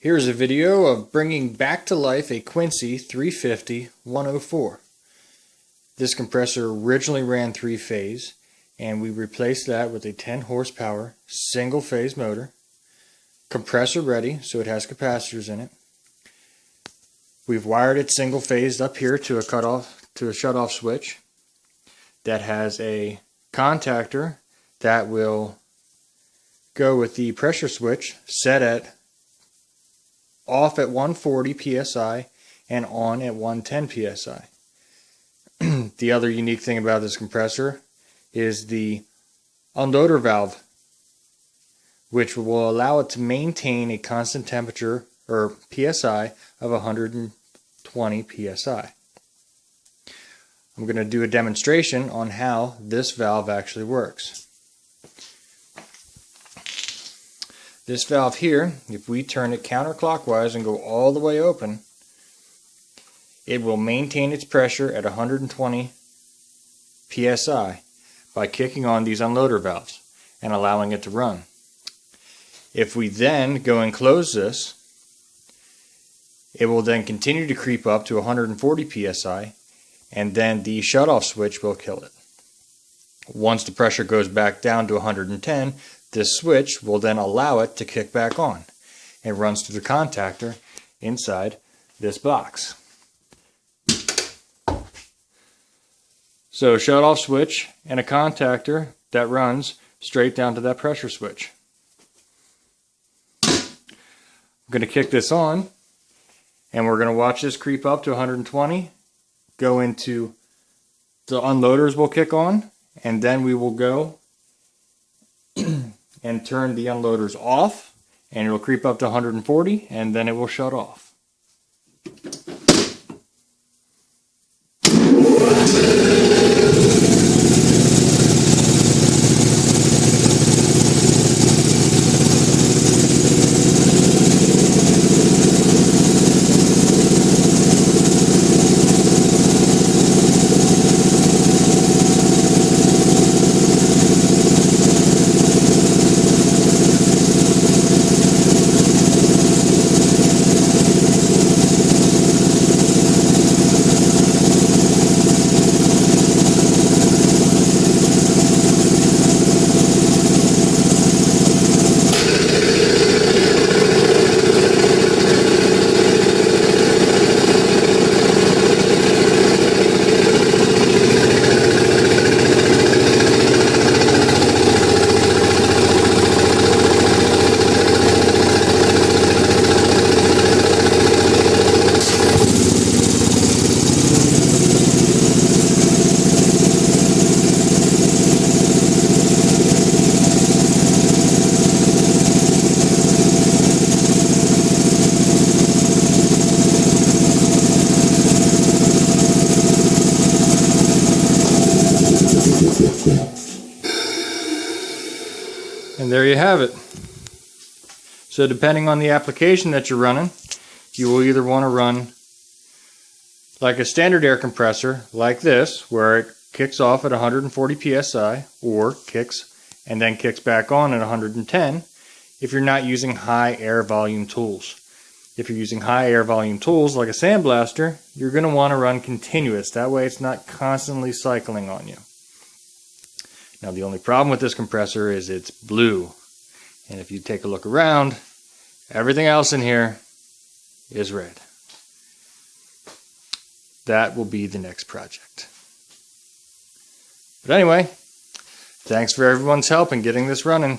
Here's a video of bringing back to life a Quincy 350-104. This compressor originally ran 3-phase, and we replaced that with a 10 horsepower single-phase motor, compressor ready, so it has capacitors in it. We've wired it single-phased up here to a shutoff switch that has a contactor that will go with the pressure switch set at off at 140 psi and on at 110 psi. The other unique thing about this compressor is the unloader valve, which will allow it to maintain a constant temperature or psi of 120 psi. I'm going to do a demonstration on how this valve actually works. This valve here, if we turn it counterclockwise and go all the way open, it will maintain its pressure at 120 psi by kicking on these unloader valves and allowing it to run. If we then go and close this, it will then continue to creep up to 140 psi, and then the shutoff switch will kill it. Once the pressure goes back down to 110, this switch will then allow it to kick back on. It runs through the contactor inside this box. So shutoff switch and a contactor that runs straight down to that pressure switch. I'm going to kick this on, and we're going to watch this creep up to 120, go into the unloaders will kick on, and then we will go and turn the unloaders off, and it will creep up to 140, and then it will shut off. And there you have it. So depending on the application that you're running, you will either want to run like a standard air compressor like this, where it kicks off at 140 psi, or kicks and then kicks back on at 110 if you're not using high air volume tools. If you're using high air volume tools like a sandblaster, you're going to want to run continuous. That way it's not constantly cycling on you. Now the only problem with this compressor is it's blue. And if you take a look around, everything else in here is red. That will be the next project. But anyway, thanks for everyone's help in getting this running.